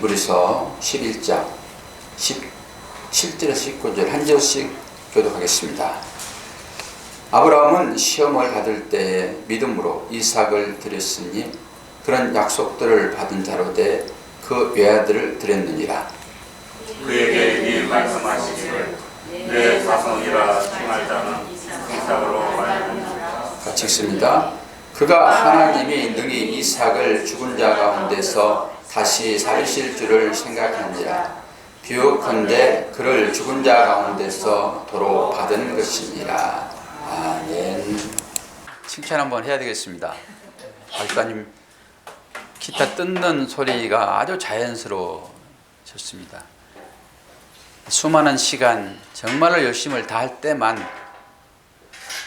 히브리서 11장 17절에서 19절 한 절씩 교독하겠습니다. 아브라함은 시험을 받을 때에 믿음으로 이삭을 드렸으니 그런 약속들을 받은 자로 돼 그 외아들을 드렸느니라. 그에게 이 말씀하시기를 내 자손이라 칭할 자는 이삭으로 말미암으리라. 같이 읽습니다. 그가 하나님이 능히 이삭을 죽은 자 가운데서 다시 살리실 줄을 생각하니라. 비유컨대 그를 죽은 자 가운데서 도로 받은 것이니라. 아멘. 칭찬 한번 해야 되겠습니다. 박사님 기타 뜯는 소리가 아주 자연스러워졌습니다. 수많은 시간 정말로 열심을 다할 때만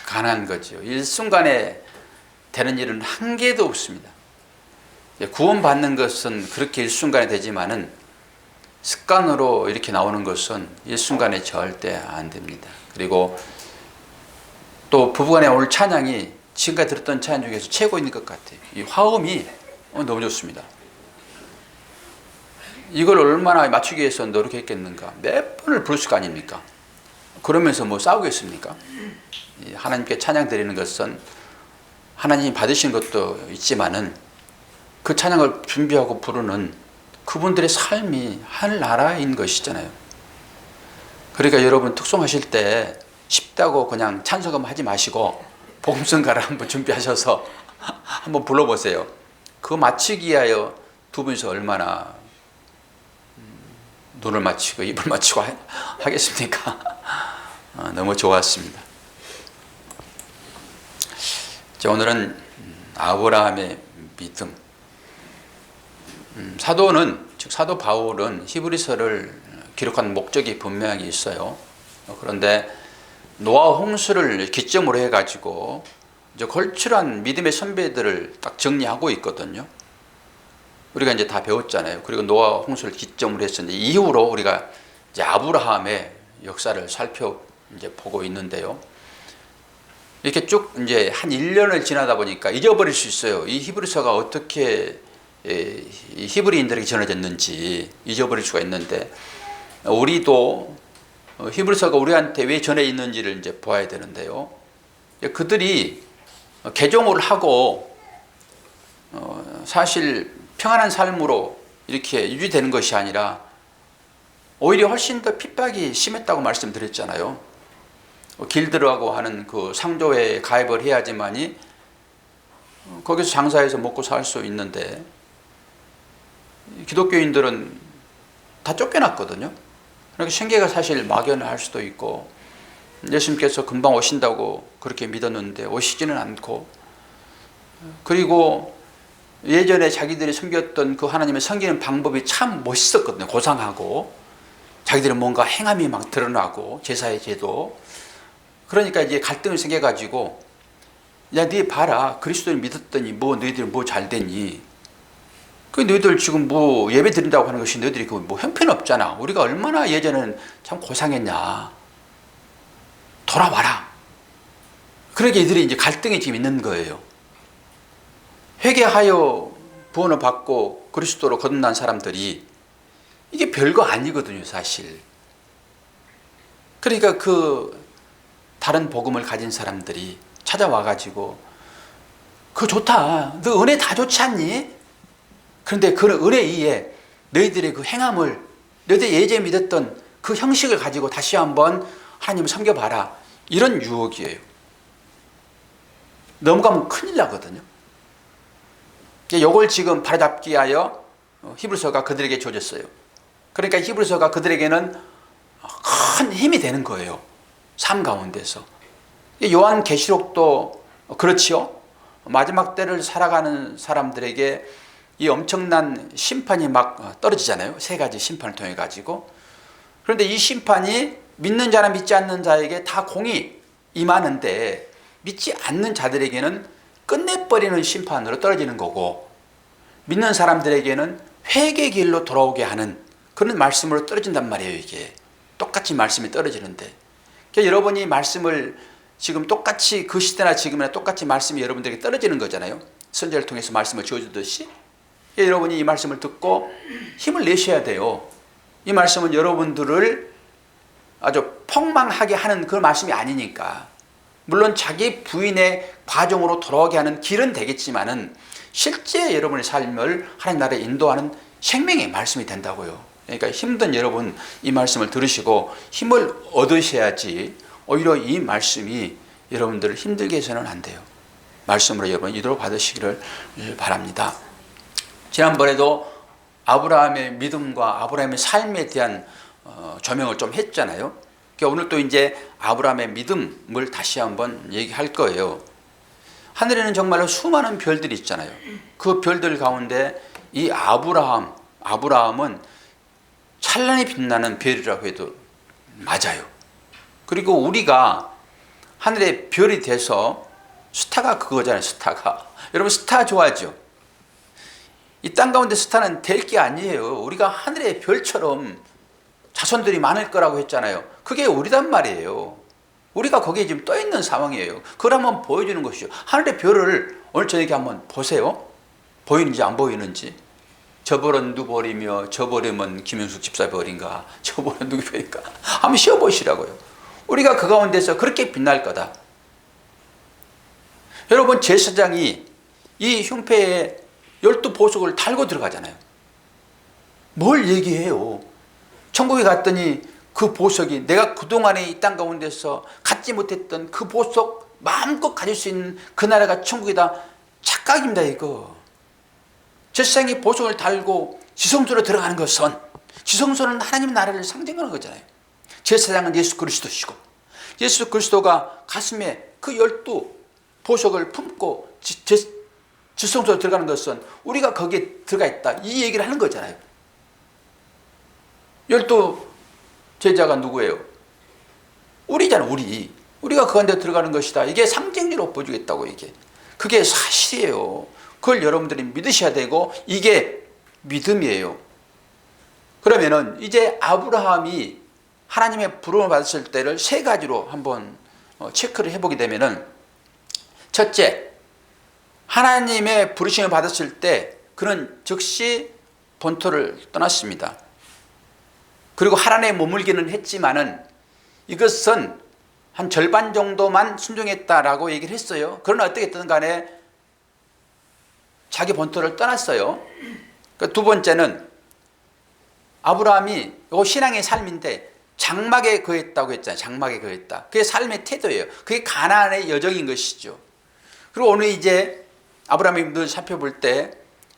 가능한 거죠. 일순간에 되는 일은 한 개도 없습니다. 구원받는 것은 그렇게 일순간에 되지만은 습관으로 이렇게 나오는 것은 일순간에 절대 안 됩니다. 그리고 또 부부간의 오늘 찬양이 지금까지 들었던 찬양 중에서 최고인 것 같아요. 이 화음이 너무 좋습니다. 이걸 얼마나 맞추기 위해서 노력했겠는가. 몇 번을 부를 수가 아닙니까? 그러면서 뭐 싸우겠습니까? 하나님께 찬양 드리는 것은 하나님이 받으신 것도 있지만은 그 찬양을 준비하고 부르는 그분들의 삶이 하늘나라인 것이잖아요. 그러니까 여러분 특송하실 때 쉽다고 그냥 찬송가만 하지 마시고 복음성가를 한번 준비하셔서 한번 불러보세요. 그거 맞추기 위하여 두 분이서 얼마나 눈을 맞추고 입을 맞추고 하겠습니까? 너무 좋았습니다. 자, 오늘은 아브라함의 믿음. 사도는, 즉 사도 바울은 히브리서를 기록한 목적이 분명히 있어요. 그런데 노아 홍수를 기점으로 해가지고 이제 걸출한 믿음의 선배들을 딱 정리하고 있거든요. 우리가 이제 다 배웠잖아요. 그리고 노아 홍수를 기점으로 해서 이제 이후로 우리가 이제 아브라함의 역사를 이제 보고 있는데요. 이렇게 쭉 이제 한 1년을 지나다 보니까 잊어버릴 수 있어요. 이 히브리서가 어떻게 이 히브리인들에게 전해졌는지 잊어버릴 수가 있는데, 우리도 히브리서가 우리한테 왜 전해 있는지를 이제 보아야 되는데요. 그들이 개종을 하고 사실 평안한 삶으로 이렇게 유지되는 것이 아니라 오히려 훨씬 더 핍박이 심했다고 말씀드렸잖아요. 길드라고 하는 그 상조회에 가입을 해야지만이 거기서 장사해서 먹고 살 수 있는데, 기독교인들은 다 쫓겨났거든요. 그러니까 생계가 사실 막연할 수도 있고, 예수님께서 금방 오신다고 그렇게 믿었는데 오시지는 않고, 그리고 예전에 자기들이 섬겼던 그 하나님을 섬기는 방법이 참 멋있었거든요. 고상하고 자기들은 뭔가 행함이 막 드러나고 제사의 제도. 그러니까 이제 갈등을 생겨가지고, 야, 네 봐라, 그리스도를 믿었더니 뭐 너희들 뭐 잘 됐니? 그 너희들 지금 뭐 예배 드린다고 하는 것이 너희들이 그 뭐 형편없잖아. 우리가 얼마나 예전에는 참 고상했냐. 돌아와라. 그러니까 이들이 이제 갈등이 지금 있는 거예요. 회개하여 구원을 받고 그리스도로 거듭난 사람들이 이게 별거 아니거든요, 사실. 그러니까 그 다른 복음을 가진 사람들이 찾아와가지고, 그거 좋다. 너 은혜 다 좋지 않니? 그런데 그 은혜 위에 너희들의 그 행함을, 너희들이 예전에 믿었던 그 형식을 가지고 다시 한번 하나님을 섬겨봐라. 이런 유혹이에요. 넘어가면 큰일 나거든요. 이걸 지금 바로잡기 위하여 히브리서가 그들에게 주어졌어요. 그러니까 히브리서가 그들에게는 큰 힘이 되는 거예요. 삶 가운데서. 요한계시록도 그렇지요. 마지막 때를 살아가는 사람들에게 이 엄청난 심판이 막 떨어지잖아요. 세 가지 심판을 통해 가지고. 그런데 이 심판이 믿는 자나 믿지 않는 자에게 다 공이 임하는데, 믿지 않는 자들에게는 끝내버리는 심판으로 떨어지는 거고, 믿는 사람들에게는 회개의 길로 돌아오게 하는 그런 말씀으로 떨어진단 말이에요. 이게 똑같이 말씀이 떨어지는데, 그러니까 여러분이 말씀을 지금 똑같이 그 시대나 지금이나 똑같이 말씀이 여러분들에게 떨어지는 거잖아요. 선지자를 통해서 말씀을 주어주듯이. 여러분이 이 말씀을 듣고 힘을 내셔야 돼요. 이 말씀은 여러분들을 아주 폭망하게 하는 그 말씀이 아니니까. 물론 자기 부인의 과정으로 돌아오게 하는 길은 되겠지만은 실제 여러분의 삶을 하나님 나라에 인도하는 생명의 말씀이 된다고요. 그러니까 힘든 여러분 이 말씀을 들으시고 힘을 얻으셔야지 오히려 이 말씀이 여러분들을 힘들게 해서는 안 돼요. 말씀으로 여러분 이도록 받으시기를 바랍니다. 지난번에도 아브라함의 믿음과 아브라함의 삶에 대한 조명을 좀 했잖아요. 그러니까 오늘 또 이제 아브라함의 믿음을 다시 한번 얘기할 거예요. 하늘에는 정말로 수많은 별들이 있잖아요. 그 별들 가운데 이 아브라함은 찬란히 빛나는 별이라고 해도 맞아요. 그리고 우리가 하늘의 별이 돼서 스타가 그거잖아요. 스타가. 여러분 스타 좋아하죠? 이 땅 가운데 스타는 될 게 아니에요. 우리가 하늘의 별처럼 자손들이 많을 거라고 했잖아요. 그게 우리단 말이에요. 우리가 거기에 지금 떠 있는 상황이에요. 그걸 한번 보여주는 것이죠. 하늘의 별을 오늘 저녁에 한번 보세요. 보이는지 안 보이는지. 저 별은 누구 별이며 저 별이면 김영숙 집사 별인가, 저 별은 누구 별인가 한번 쉬어보시라고요. 우리가 그 가운데서 그렇게 빛날 거다. 여러분 제사장이 이 흉패에 12보석을 달고 들어가잖아요. 뭘 얘기해요? 천국에 갔더니 그 보석이 내가 그동안에 이 땅 가운데서 갖지 못했던 그 보석 마음껏 가질 수 있는 그 나라가 천국이다. 착각입니다 이거. 제사장이 보석을 달고 지성소로 들어가는 것은, 지성소는 하나님 나라를 상징하는 거잖아요. 제사장은 예수 그리스도시고 예수 그리스도가 가슴에 그 12보석을 품고 지성소로 들어가는 것은 우리가 거기에 들어가 있다 이 얘기를 하는 거잖아요. 12제자가 누구예요? 우리잖아. 우리가 그 가운데 들어가는 것이다. 이게 상징적으로 보여주겠다고. 그게 사실이에요. 그걸 여러분들이 믿으셔야 되고 이게 믿음이에요. 그러면은 이제 아브라함이 하나님의 부름을 받았을 때를 세 가지로 한번 체크를 해보게 되면은, 첫째, 하나님의 부르심을 받았을 때 그는 즉시 본토를 떠났습니다. 그리고 하란에 머물기는 했지만은 이것은 한 절반 정도만 순종했다라고 얘기를 했어요. 그러나 어떻게든 간에 자기 본토를 떠났어요. 두 번째는 아브라함이 이거 신앙의 삶인데 장막에 거했다고 했잖아요. 장막에 거했다. 그게 삶의 태도예요. 그게 가나안의 여정인 것이죠. 그리고 오늘 이제 아브라함의 믿음을 살펴볼 때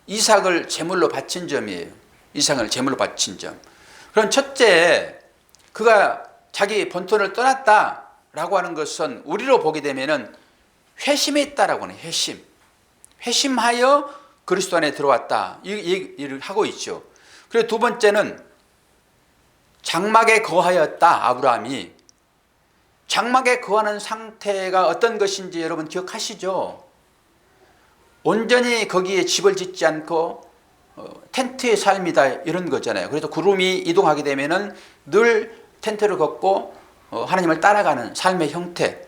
이삭을 제물로 바친 점이에요. 이삭을 제물로 바친 점. 그럼 첫째, 그가 자기 본토를 떠났다라고 하는 것은 우리로 보게 되면은 회심했다라고 하는 회심하여 그리스도 안에 들어왔다 이 얘기를 하고 있죠. 그리고 두 번째는 장막에 거하였다. 아브라함이 장막에 거하는 상태가 어떤 것인지 여러분 기억하시죠? 온전히 거기에 집을 짓지 않고 텐트의 삶이다 이런 거잖아요. 그래서 구름이 이동하게 되면은 늘 텐트를 걷고 하나님을 따라가는 삶의 형태.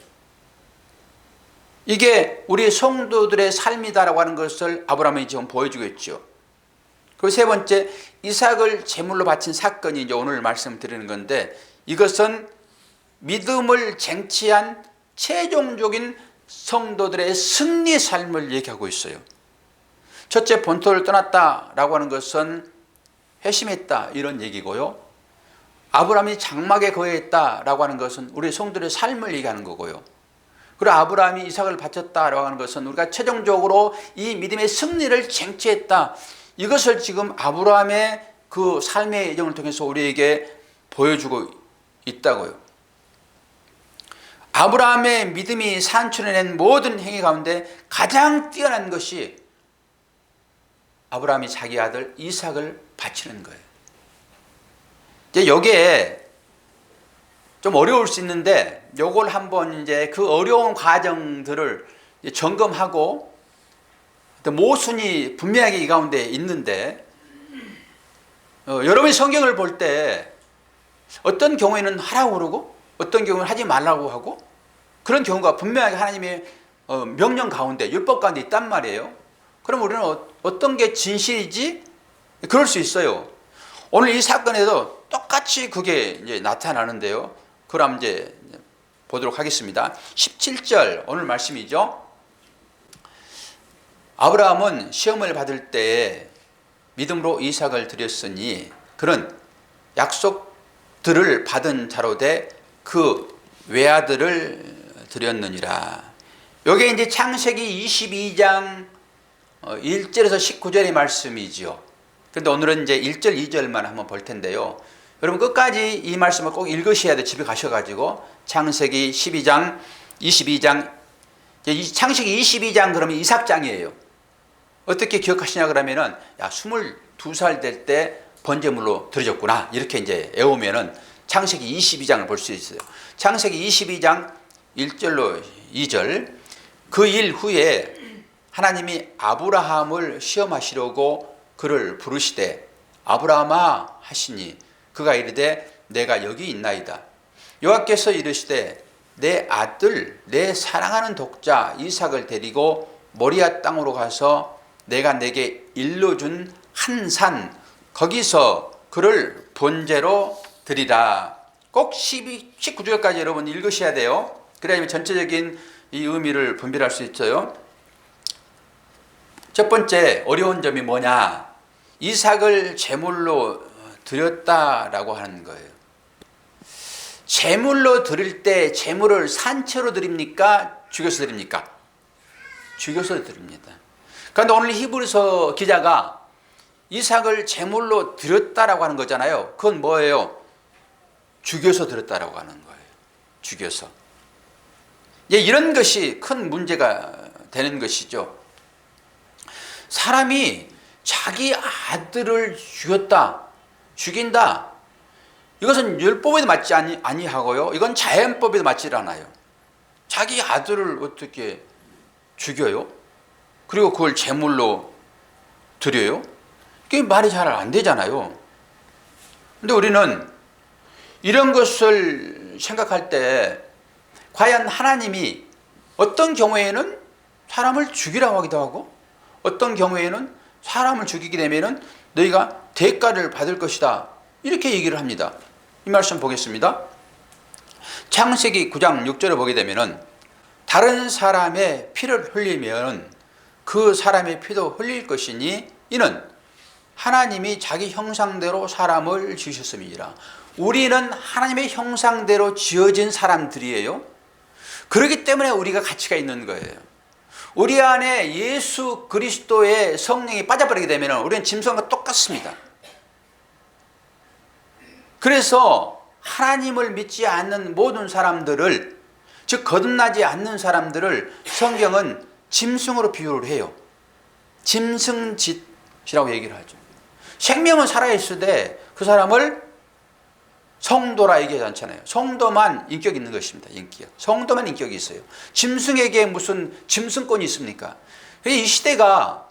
이게 우리 성도들의 삶이다라고 하는 것을 아브라함이 지금 보여주고 있죠. 그리고 세 번째, 이삭을 제물로 바친 사건이 이제 오늘 말씀드리는 건데, 이것은 믿음을 쟁취한 최종적인 성도들의 승리 삶을 얘기하고 있어요. 첫째, 본토를 떠났다라고 하는 것은 회심했다 이런 얘기고요. 아브라함이 장막에 거했다라고 하는 것은 우리 성도들의 삶을 얘기하는 거고요. 그리고 아브라함이 이삭을 바쳤다라고 하는 것은 우리가 최종적으로 이 믿음의 승리를 쟁취했다. 이것을 지금 아브라함의 그 삶의 여정을 통해서 우리에게 보여주고 있다고요. 아브라함의 믿음이 산출해낸 모든 행위 가운데 가장 뛰어난 것이 아브라함이 자기 아들 이삭을 바치는 거예요. 이제 여기에 좀 어려울 수 있는데 요걸 한번 이제 그 어려운 과정들을 점검하고 모순이 분명하게 이 가운데 있는데, 여러분이 성경을 볼 때 어떤 경우에는 하라고 그러고 어떤 경우는 하지 말라고 하고 그런 경우가 분명하게 하나님의 명령 가운데 율법 가운데 있단 말이에요. 그럼 우리는 어떤 게 진실이지? 그럴 수 있어요. 오늘 이 사건에도 똑같이 그게 이제 나타나는데요. 그럼 이제 보도록 하겠습니다. 17절 오늘 말씀이죠. 아브라함은 시험을 받을 때에 믿음으로 이삭을 드렸으니 그는 약속들을 받은 자로 돼 그 외아들을 드렸느니라. 이게 이제 창세기 22장 1절에서 19절의 말씀이지요. 그런데 오늘은 이제 1절, 2절만 한번 볼 텐데요. 여러분 끝까지 이 말씀을 꼭 읽으셔야 돼요. 집에 가셔가지고 창세기 12장, 22장, 창세기 22장 그러면 이삭장이에요. 어떻게 기억하시냐 그러면은 야 22살 될 때 번제물로 드려졌구나 이렇게 이제 외우면은 창세기 22장을 볼 수 있어요. 창세기 22장 1절로 2절 그 일 후에 하나님이 아브라함을 시험하시려고 그를 부르시되 아브라함아 하시니 그가 이르되 내가 여기 있나이다. 여호와께서 이르시되 내 아들 내 사랑하는 독자 이삭을 데리고 모리아 땅으로 가서 내가 내게 일러준 한 산 거기서 그를 번제로 드리라. 꼭 19절까지 여러분 읽으셔야 돼요. 그래야 전체적인 이 의미를 분별할 수 있어요. 첫 번째 어려운 점이 뭐냐? 이삭을 제물로 드렸다라고 하는 거예요. 제물로 드릴 때 제물을 산채로 드립니까? 죽여서 드립니까? 죽여서 드립니다. 그런데 오늘 히브리서 기자가 이삭을 제물로 드렸다라고 하는 거잖아요. 그건 뭐예요? 죽여서 드렸다라고 하는 거예요. 죽여서. 이런 것이 큰 문제가 되는 것이죠. 사람이 자기 아들을 죽인다. 이것은 율법에도 맞지 아니하고요. 이건 자연법에도 맞지 않아요. 자기 아들을 어떻게 죽여요? 그리고 그걸 제물로 드려요? 그게 말이 잘 안 되잖아요. 근데 우리는 이런 것을 생각할 때 과연 하나님이 어떤 경우에는 사람을 죽이라고 하기도 하고 어떤 경우에는 사람을 죽이게 되면 너희가 대가를 받을 것이다 이렇게 얘기를 합니다. 이 말씀 보겠습니다. 창세기 9장 6절을 보게 되면 다른 사람의 피를 흘리면 그 사람의 피도 흘릴 것이니 이는 하나님이 자기 형상대로 사람을 지으셨음이니라. 우리는 하나님의 형상대로 지어진 사람들이에요. 그렇기 때문에 우리가 가치가 있는 거예요. 우리 안에 예수 그리스도의 성령이 빠져버리게 되면 우리는 짐승과 똑같습니다. 그래서 하나님을 믿지 않는 모든 사람들을, 즉 거듭나지 않는 사람들을 성경은 짐승으로 비유를 해요. 짐승짓이라고 얘기를 하죠. 생명은 살아있으되 그 사람을 성도라 얘기하지 않잖아요. 성도만 인격이 있는 것입니다. 인격. 성도만 인격이 있어요. 짐승에게 무슨 짐승권이 있습니까? 이 시대가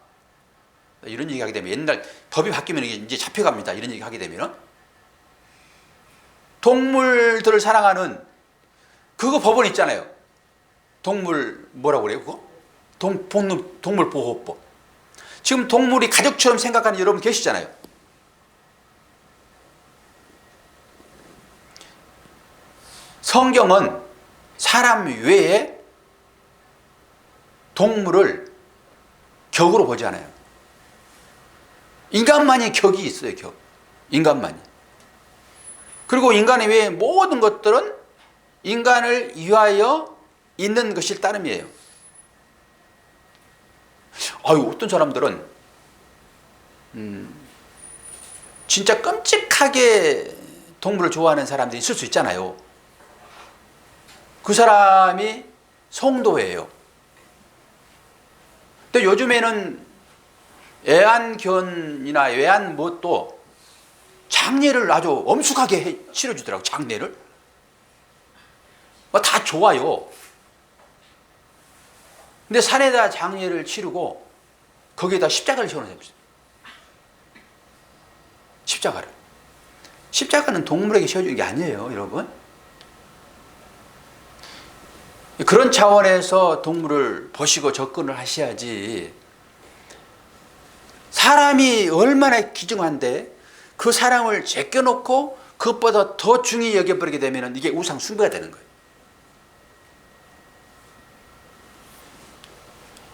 이런 얘기 하게 되면 옛날 법이 바뀌면 이제 잡혀갑니다. 이런 얘기 하게 되면 동물들을 사랑하는 그거 법원 있잖아요. 동물 뭐라고 그래요? 그거? 동물보호법. 지금 동물이 가족처럼 생각하는 여러분 계시잖아요. 성경은 사람 외에 동물을 격으로 보지 않아요. 인간만이 격이 있어요. 격. 인간만이. 그리고 인간 외의 모든 것들은 인간을 위하여 있는 것일 따름이에요. 어떤 사람들은 진짜 끔찍하게 동물을 좋아하는 사람들이 있을 수 있잖아요. 그 사람이 성도예요. 근데 요즘에는 애완견이나 외환못도 장례를 아주 엄숙하게 치러주더라고요. 장례를. 다 좋아요. 근데 산에다 장례를 치르고 거기에다 십자가를 세워놓습니다. 십자가를. 십자가는 동물에게 세워주는 게 아니에요, 여러분. 그런 차원에서 동물을 보시고 접근을 하셔야지. 사람이 얼마나 귀중한데 그 사람을 제껴놓고 그것보다 더 중히 여겨버리게 되면 이게 우상 숭배가 되는 거예요.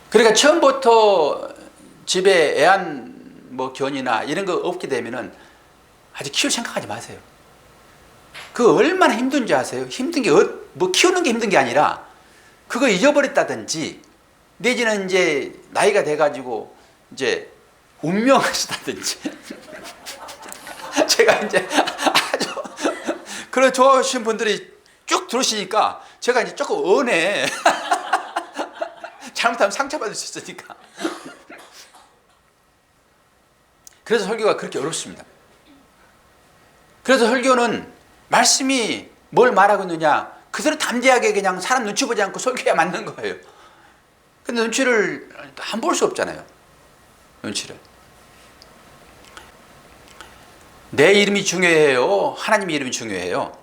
그러니까 처음부터 집에 애완 견이나 이런 거 없게 되면은 아직 키울 생각하지 마세요. 그거 얼마나 힘든지 아세요? 힘든 게 키우는 게 힘든 게 아니라 그거 잊어버렸다든지 내지는 이제 나이가 돼가지고 이제 운명하시다든지 제가 이제 아주 그런 좋아하시는 분들이 쭉 들어오시니까 제가 이제 조금 언해. 잘못하면 상처받을 수 있으니까. 그래서 설교가 그렇게 어렵습니다. 그래서 설교는 말씀이 뭘 말하고 있느냐 그대로 담대하게 그냥 사람 눈치 보지 않고 설교해야 맞는 거예요. 근데 눈치를 안 볼 수 없잖아요. 눈치를. 내 이름이 중요해요? 하나님의 이름이 중요해요?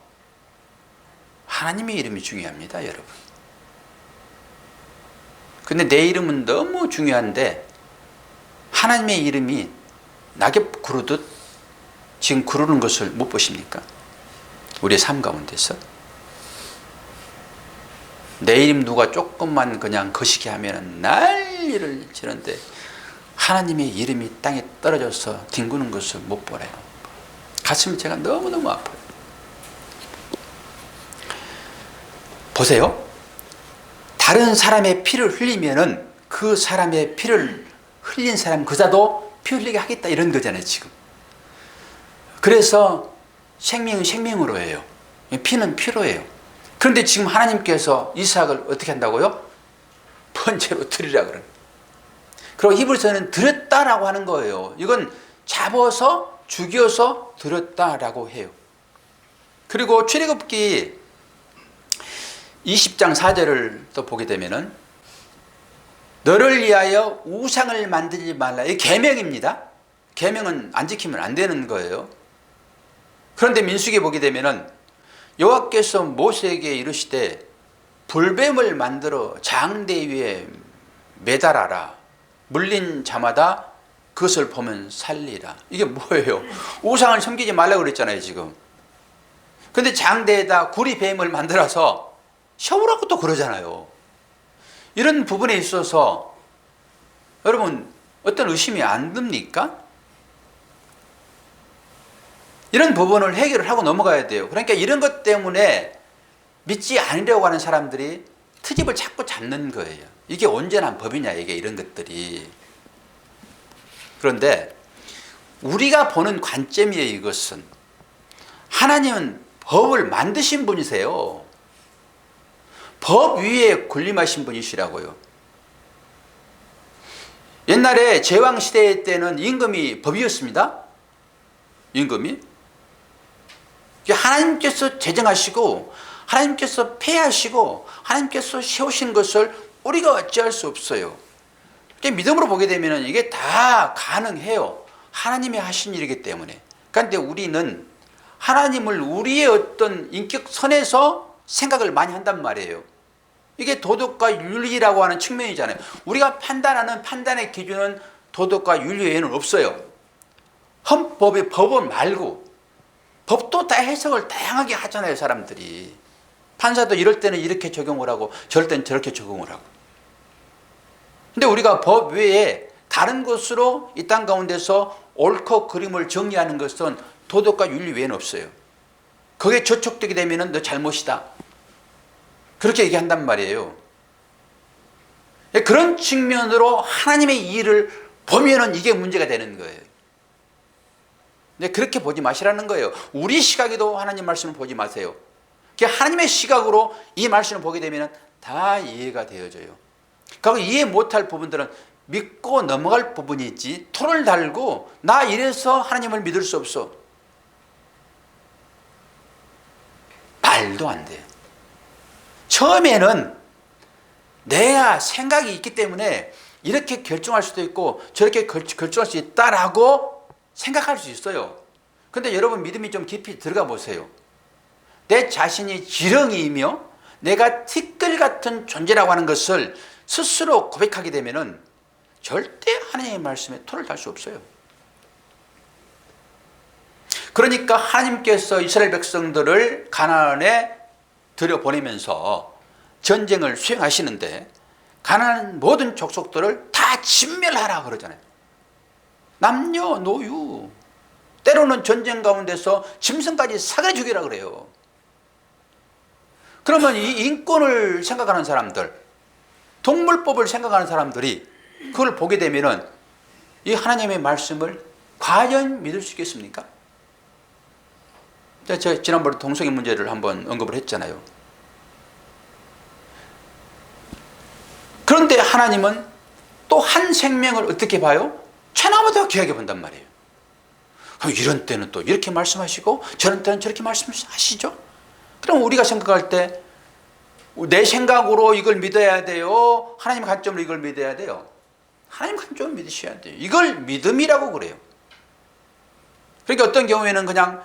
하나님의 이름이 중요합니다, 여러분. 근데 내 이름은 너무 중요한데 하나님의 이름이 낙엽 구르듯 지금 구르는 것을 못 보십니까? 우리의 삶 가운데서. 내 이름 누가 조금만 그냥 거시기 하면 난리를 치는데 하나님의 이름이 땅에 떨어져서 뒹구는 것을 못 보래요. 가슴이 제가 너무너무 아파요. 보세요. 다른 사람의 피를 흘리면은 그 사람의 피를 흘린 사람 그자도 피 흘리게 하겠다 이런 거잖아요, 지금. 그래서 생명은 생명으로 해요. 피는 피로 해요. 그런데 지금 하나님께서 이삭을 어떻게 한다고요? 번제로 드리라 그래요. 그리고 히브리서는 드렸다라고 하는 거예요. 이건 잡아서 죽여서 드렸다라고 해요. 그리고 출애굽기 20장 4절을 또 보게 되면은 너를 위하여 우상을 만들지 말라. 이게 계명입니다. 계명은 안 지키면 안 되는 거예요. 그런데 민수기에 보게 되면은 여호와께서 모세에게 이르시되 불뱀을 만들어 장대 위에 매달아라. 물린 자마다 그것을 보면 살리라. 이게 뭐예요? 우상을 섬기지 말라고 그랬잖아요, 지금. 근데 장대에다 구리뱀을 만들어서 셔우라고 또 그러잖아요. 이런 부분에 있어서 여러분 어떤 의심이 안 듭니까? 이런 부분을 해결을 하고 넘어가야 돼요. 그러니까 이런 것 때문에 믿지 않으려고 하는 사람들이 트집을 자꾸 잡는 거예요. 이게 온전한 법이냐, 이게 이런 것들이. 그런데 우리가 보는 관점이에요, 이것은. 하나님은 법을 만드신 분이세요. 법 위에 군림하신 분이시라고요. 옛날에 제왕시대 때는 임금이 법이었습니다. 임금이. 하나님께서 제정하시고 하나님께서 폐하시고 하나님께서 세우신 것을 우리가 어찌할 수 없어요. 믿음으로 보게 되면 이게 다 가능해요. 하나님이 하신 일이기 때문에. 그런데 우리는 하나님을 우리의 어떤 인격선에서 생각을 많이 한단 말이에요. 이게 도덕과 윤리라고 하는 측면이잖아요. 우리가 판단하는 판단의 기준은 도덕과 윤리 외에는 없어요. 헌법의 법은 말고. 법도 다 해석을 다양하게 하잖아요, 사람들이. 판사도 이럴 때는 이렇게 적용을 하고 저럴 때는 저렇게 적용을 하고. 근데 우리가 법 외에 다른 것으로 이 땅 가운데서 옳고 그름을 정리하는 것은 도덕과 윤리 외에는 없어요. 거기에 저촉되게 되면 너 잘못이다. 그렇게 얘기한단 말이에요. 그런 측면으로 하나님의 일을 보면은 이게 문제가 되는 거예요. 근데 그렇게 보지 마시라는 거예요. 우리 시각에도 하나님 말씀을 보지 마세요. 하나님의 시각으로 이 말씀을 보게 되면 다 이해가 되어져요. 그리고 이해 못할 부분들은 믿고 넘어갈 부분이지 토를 달고 나 이래서 하나님을 믿을 수 없어. 말도 안 돼요. 처음에는 내가 생각이 있기 때문에 이렇게 결정할 수도 있고 저렇게 결정할 수 있다라고 생각할 수 있어요. 근데 여러분 믿음이 좀 깊이 들어가 보세요. 내 자신이 지렁이이며 내가 티끌 같은 존재라고 하는 것을 스스로 고백하게 되면은 절대 하나님의 말씀에 토를 달 수 없어요. 그러니까 하나님께서 이스라엘 백성들을 가나안에 들여보내면서 전쟁을 수행하시는데 가나안 모든 족속들을 다 진멸하라 그러잖아요. 남녀 노유, 때로는 전쟁 가운데서 짐승까지 사겨 죽이라 그래요. 그러면 이 인권을 생각하는 사람들, 동물법을 생각하는 사람들이 그걸 보게 되면은 이 하나님의 말씀을 과연 믿을 수 있겠습니까? 제가 지난번에 동성애 문제를 한번 언급을 했잖아요. 그런데 하나님은 또 한 생명을 어떻게 봐요? 천하보다 귀하게 본단 말이에요. 그럼 이런 때는 또 이렇게 말씀하시고 저런 때는 저렇게 말씀하시죠. 그럼 우리가 생각할 때 내 생각으로 이걸 믿어야 돼요? 하나님 관점으로 이걸 믿어야 돼요? 하나님 관점으로 믿으셔야 돼요. 이걸 믿음이라고 그래요. 그러니까 어떤 경우에는 그냥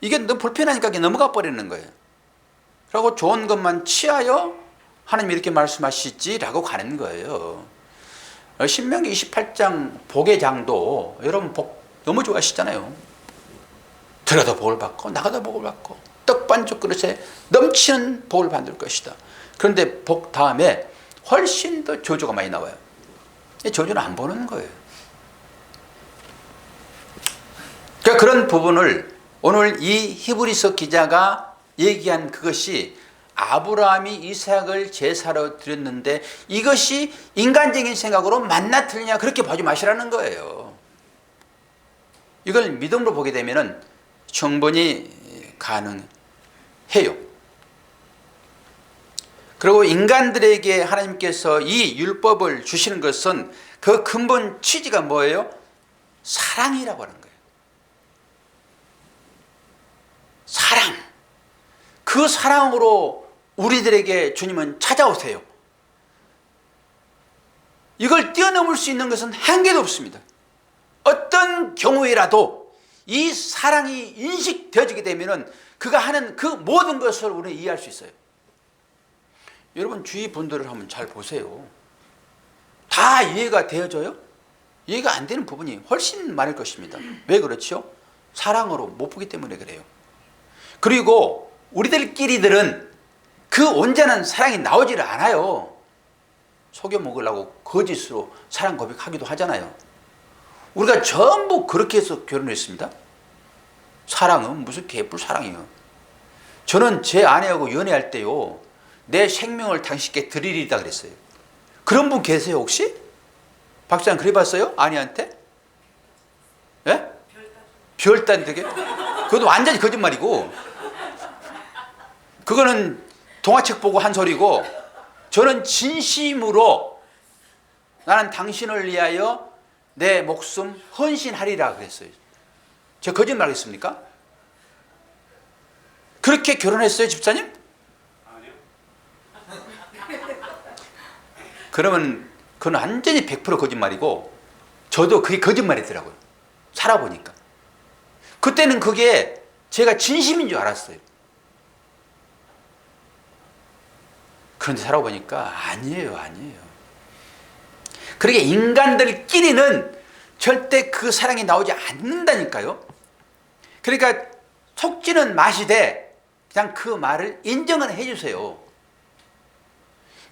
이게 너무 불편하니까 넘어가 버리는 거예요. 그리고 좋은 것만 취하여 하나님이 이렇게 말씀하시지라고 가는 거예요. 신명기 28장 복의 장도 여러분 복 너무 좋아하시잖아요. 들어도 복을 받고 나가도 복을 받고 떡 반죽 그릇에 넘치는 복을 받을 것이다. 그런데 복 다음에 훨씬 더 저주가 많이 나와요. 저주는 안 보는 거예요. 그러니까 그런 부분을 오늘 이 히브리서 기자가 얘기한 그것이 아브라함이 이삭을 제사로 드렸는데 이것이 인간적인 생각으로 맞나 틀리냐 그렇게 보지 마시라는 거예요. 이걸 믿음으로 보게 되면 충분히 가능해요. 그리고 인간들에게 하나님께서 이 율법을 주시는 것은 그 근본 취지가 뭐예요? 사랑이라고 하는 거예요. 사랑. 그 사랑으로 우리들에게 주님은 찾아오세요. 이걸 뛰어넘을 수 있는 것은 한 개도 없습니다. 어떤 경우에라도 이 사랑이 인식되어지게 되면 그가 하는 그 모든 것을 우리는 이해할 수 있어요. 여러분 주위 분들을 한번 잘 보세요. 다 이해가 되어져요? 이해가 안 되는 부분이 훨씬 많을 것입니다. 왜 그렇죠? 사랑으로 못 보기 때문에 그래요. 그리고 우리들끼리들은 그 온전한 사랑이 나오지를 않아요. 속여 먹으려고 거짓으로 사랑 고백하기도 하잖아요. 우리가 전부 그렇게 해서 결혼했습니다. 사랑은 무슨 개뿔 사랑이에요. 저는 제 아내하고 연애할 때요, 내 생명을 당신께 드리리다 그랬어요. 그런 분 계세요 혹시? 박사님 그래 봤어요? 아내한테? 예? 별단 되게? 그것도 완전히 거짓말이고, 그거는 동화책 보고 한 소리고, 저는 진심으로 나는 당신을 위하여 내 목숨 헌신하리라 그랬어요. 제가 거짓말 하겠습니까? 그렇게 결혼했어요 집사님? 아니요. 그러면 그건 완전히 100% 거짓말이고, 저도 그게 거짓말이더라고요. 살아보니까. 그때는 그게 제가 진심인 줄 알았어요. 그런데 살아보니까 아니에요. 그러게 인간들끼리는 절대 그 사랑이 나오지 않는다니까요. 그러니까 속지는 마시되 그냥 그 말을 인정은 해주세요.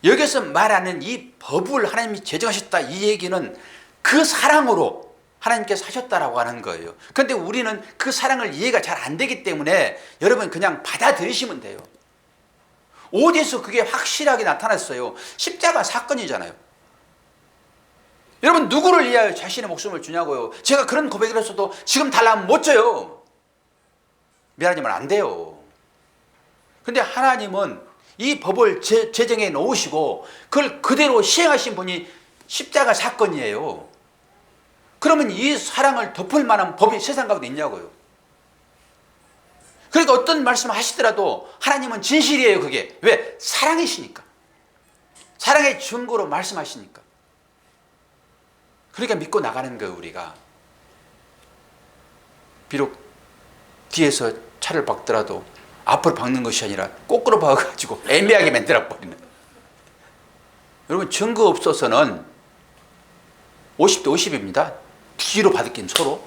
여기서 말하는 이 법을 하나님이 제정하셨다 이 얘기는 그 사랑으로 하나님께서 하셨다라고 하는 거예요. 그런데 우리는 그 사랑을 이해가 잘 안 되기 때문에 여러분 그냥 받아들이시면 돼요. 어디서 그게 확실하게 나타났어요? 십자가 사건이잖아요. 여러분 누구를 위하여 자신의 목숨을 주냐고요? 제가 그런 고백을 했어도 지금 달라면 못 줘요. 미안하지만 안 돼요. 그런데 하나님은 이 법을 제정해 놓으시고 그걸 그대로 시행하신 분이 십자가 사건이에요. 그러면 이 사랑을 덮을 만한 법이 세상 가운데 있냐고요. 그러니까 어떤 말씀을 하시더라도 하나님은 진실이에요. 그게 왜? 사랑이시니까. 사랑의 증거로 말씀하시니까. 그러니까 믿고 나가는 거예요. 우리가 비록 뒤에서 차를 박더라도 앞으로 박는 것이 아니라 거꾸로 박아가지고 애매하게 만들어버리는. 여러분 증거 없어서는 50대 50입니다. 뒤로 받을긴 서로.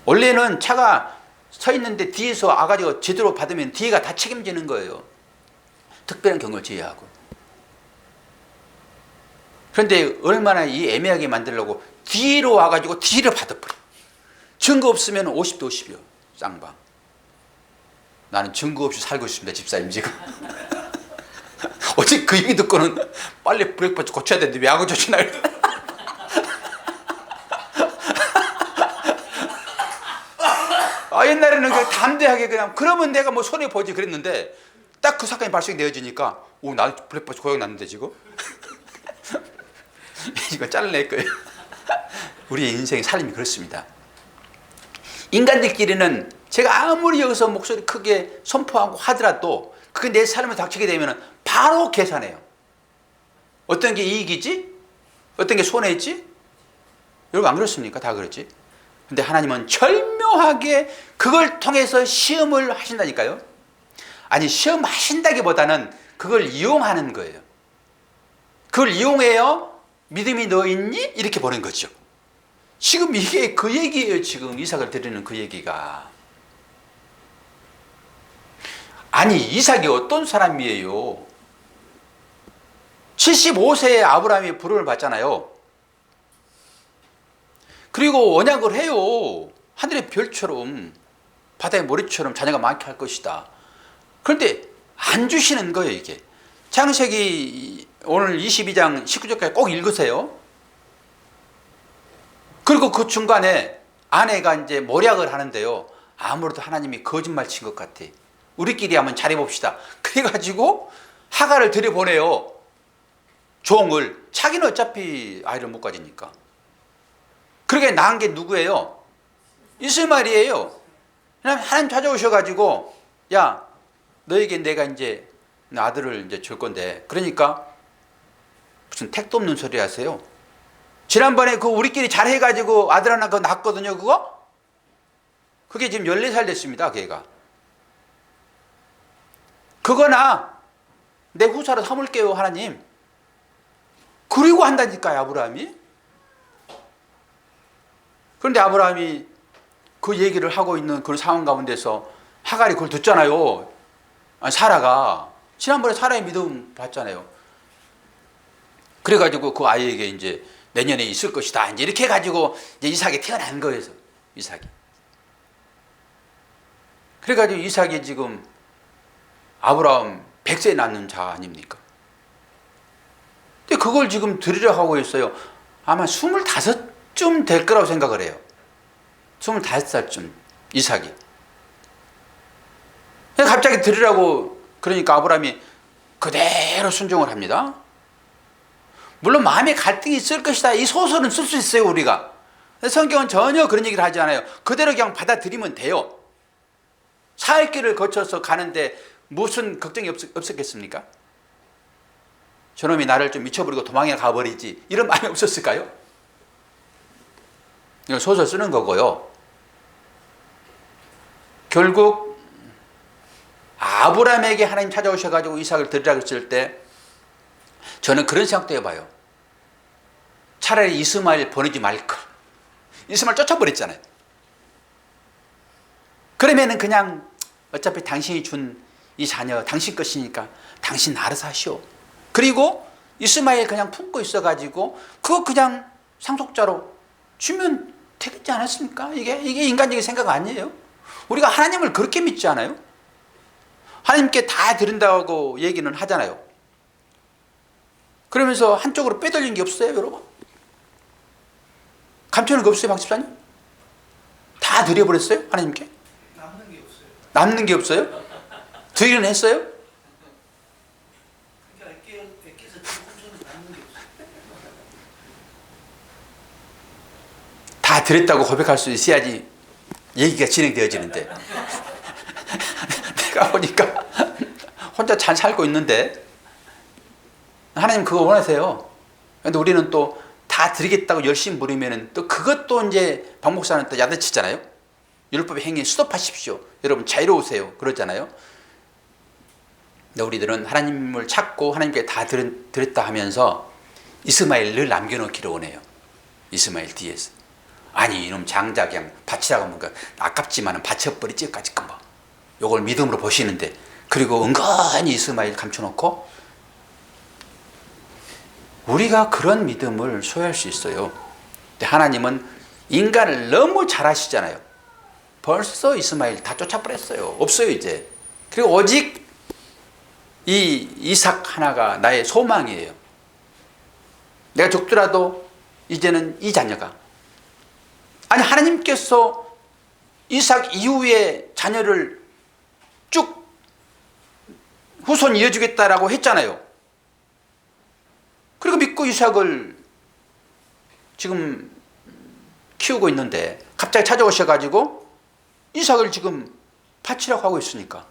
원래는 차가 서 있는데 뒤에서 와가지고 제대로 받으면 뒤가 다 책임지는 거예요. 특별한 경우를 제외하고. 그런데 얼마나 이 애매하게 만들려고 뒤로 와가지고 뒤를 받아버려. 증거 없으면 50대 50이요. 쌍방. 나는 증거 없이 살고 있습니다. 집사님 지금. 어제 그 얘기 듣고는 빨리 브레이크 고쳐야 되는데 왜 하고 조치나. 옛날에는 그냥 담대하게 그냥 그러면 내가 뭐 손해 보지 그랬는데 딱 그 사건이 발생되어지니까 나 블랙박스 고장 났는데 지금. 이거 잘라낼 거예요. 우리의 인생의 삶이 그렇습니다. 인간들끼리는 제가 아무리 여기서 목소리 크게 선포하고 하더라도 그게 내 삶에 닥치게 되면 바로 계산해요. 어떤 게 이익이지? 어떤 게 손해지? 여러분 안 그렇습니까? 다 그렇지. 근데 하나님은 절묘하게 그걸 통해서 시험을 하신다니까요. 아니 시험하신다기보다는 그걸 이용하는 거예요. 그걸 이용해요. 믿음이 너 있니? 이렇게 보는 거죠. 지금 이게 그 얘기예요. 지금 이삭을 드리는 그 얘기가. 아니 이삭이 어떤 사람이에요? 75세에 아브라함이 부름을 받잖아요. 그리고 언약을 해요. 하늘의 별처럼 바다의 모래처럼 자녀가 많게 할 것이다. 그런데 안 주시는 거예요. 이게 창세기 오늘 22장 19절까지 꼭 읽으세요. 그리고 그 중간에 아내가 이제 모략을 하는데요. 아무래도 하나님이 거짓말 친 것 같아. 우리끼리 한번 잘해봅시다. 그래가지고 하가를 들여보내요. 종을. 자기는 어차피 아이를 못 가지니까. 그러게 낳은 게 누구예요? 이스마엘이에요. 하나님 찾아오셔가지고 야 너에게 내가 이제 아들을 이제 줄 건데 그러니까 무슨 택도 없는 소리 하세요. 지난번에 그 우리끼리 잘해가지고 아들 하나 그거 낳았거든요. 그게 지금 14살 됐습니다. 걔가. 그거나 내 후사로 삼을게요 하나님. 그리고 한다니까요 아브라함이. 그런데 아브라함이 그 얘기를 하고 있는 그런 상황 가운데서 하갈이 그걸 듣잖아요. 아니, 사라가 지난번에 사라의 믿음 봤잖아요. 그래가지고 그 아이에게 이제 내년에 있을 것이다. 이제 이렇게 해가지고 이제 이삭이 태어난 거예요. 이삭이. 그래가지고 이삭이 지금 아브라함 100세에 낳는 자 아닙니까? 근데 그걸 지금 드리려 하고 있어요. 아마 25쯤 될 거라고 생각을 해요. 25살쯤 이삭이. 갑자기 드리라고 그러니까 아브라함이 그대로 순종을 합니다. 물론 마음에 갈등이 있을 것이다. 이 소설은 쓸 수 있어요 우리가. 성경은 전혀 그런 얘기를 하지 않아요. 그대로 그냥 받아들이면 돼요. 사흘 길을 거쳐서 가는데 무슨 걱정이 없었겠습니까? 저놈이 나를 좀 미쳐버리고 도망해 가버리지 이런 마음이 없었을까요? 이건 소설 쓰는 거고요. 결국 아브라함에게 하나님 찾아오셔가지고 이삭을 드리라고 했을 때 저는 그런 생각도 해봐요. 차라리 이스마엘 보내지 말걸. 이스마엘 쫓아버렸잖아요. 그러면은 그냥 어차피 당신이 준 이 자녀 당신 것이니까 당신 알아서 하시오. 그리고 이스마엘 그냥 품고 있어가지고 그거 그냥 상속자로 주면 되겠지 않았습니까? 이게 인간적인 생각 아니에요? 우리가 하나님을 그렇게 믿지 않아요? 하나님께 다 드린다고 얘기는 하잖아요. 그러면서 한쪽으로 빼돌린 게 없어요, 여러분? 감추는 거 없어요, 박 집사님? 다 드려버렸어요, 하나님께? 남는 게 없어요. 남는 게 없어요? 드리긴 했어요? 그러니까 애께서 조금 남는 게 없어요. 다 드렸다고 고백할 수 있어야지 얘기가 진행되어지는데 내가 보니까 혼자 잘 살고 있는데 하나님 그거 원하세요. 근데 우리는 또 다 드리겠다고 열심히 부리면은 또 그것도 이제 박 목사는 또 야단치잖아요. 율법의 행위 스톱하십시오. 여러분 자유로우세요. 그러잖아요. 근데 우리들은 하나님을 찾고 하나님께 다 드렸다 하면서 이스마엘을 남겨놓기를 원해요. 이스마엘 뒤에서. 아니 이놈 장자 그냥 바치라고 하면 아깝지만 바쳐버리지까지 뭐. 요걸 믿음으로 보시는데, 그리고 은근히 이스마엘 감춰놓고, 우리가 그런 믿음을 소유할 수 있어요. 근데 하나님은 인간을 너무 잘 아시잖아요. 벌써 이스마엘 다 쫓아버렸어요. 없어요 이제. 그리고 오직 이 이삭 하나가 나의 소망이에요. 내가 죽더라도 이제는 이 자녀가, 아니 하나님께서 이삭 이후에 자녀를 쭉 후손 이어주겠다라고 했잖아요. 그리고 믿고 이삭을 지금 키우고 있는데 갑자기 찾아오셔가지고 이삭을 지금 바치라고 하고 있으니까,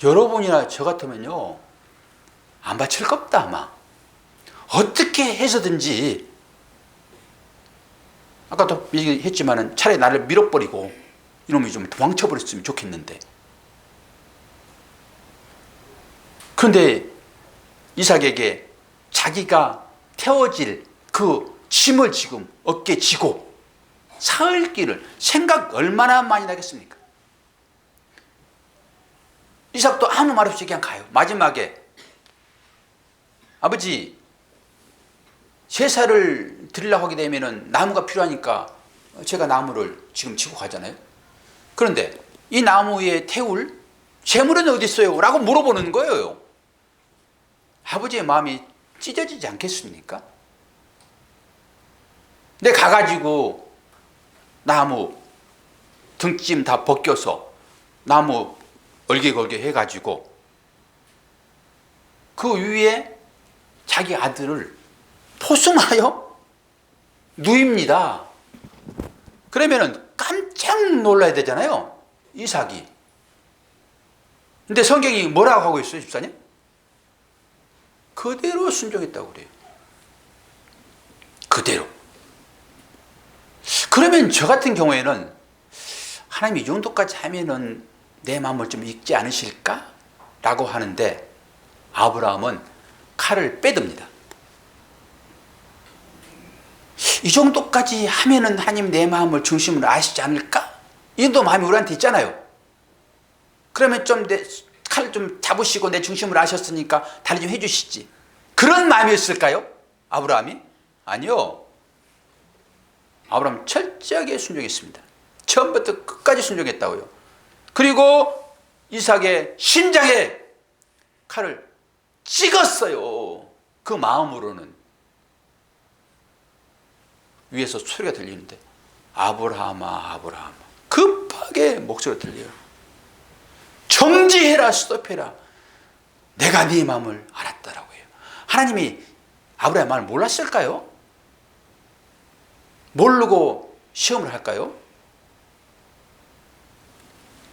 여러분이나 저 같으면요 안 바칠 겁니다. 아마 어떻게 해서든지, 아까도 얘기했지만 차라리 나를 밀어버리고 이놈이 좀 도망쳐버렸으면 좋겠는데, 그런데 이삭에게 자기가 태워질 그 짐을 지금 어깨에 지고 사흘 길을 생각 얼마나 많이 나겠습니까? 이삭도 아무 말 없이 그냥 가요. 마지막에 아버지 제사를 드리려고 하게 되면 나무가 필요하니까 제가 나무를 지금 지고 가잖아요. 그런데 이 나무에 태울 재물은 어디 있어요? 라고 물어보는 거예요. 아버지의 마음이 찢어지지 않겠습니까? 근데 가가지고 나무 등짐 다 벗겨서 나무 얼개걸개 해가지고 그 위에 자기 아들을 포승하여 누입니다. 그러면은 깜짝 놀라야 되잖아요, 이삭이. 근데 성경이 뭐라고 하고 있어요, 집사님? 그대로 순종했다고 그래요. 그대로. 그러면 저 같은 경우에는 하나님 이 정도까지 하면은 내 마음을 좀 읽지 않으실까? 라고 하는데, 아브라함은 칼을 빼듭니다. 이 정도까지 하면은 하나님 내 마음을 중심으로 아시지 않을까? 이 정도 마음이 우리한테 있잖아요. 그러면 좀 내 칼을 좀 잡으시고 내 중심으로 아셨으니까 달리 좀 해주시지. 그런 마음이었을까요? 아브라함이? 아니요. 아브라함은 철저하게 순종했습니다. 처음부터 끝까지 순종했다고요. 그리고 이삭의 심장에 칼을 찍었어요. 그 마음으로는. 위에서 소리가 들리는데, 아브라함아 아브라함아, 급하게 목소리가 들려요. 정지해라, 스톱해라. 내가 네 마음을 알았다라고 해요. 하나님이 아브라함의 마음을 몰랐을까요? 모르고 시험을 할까요?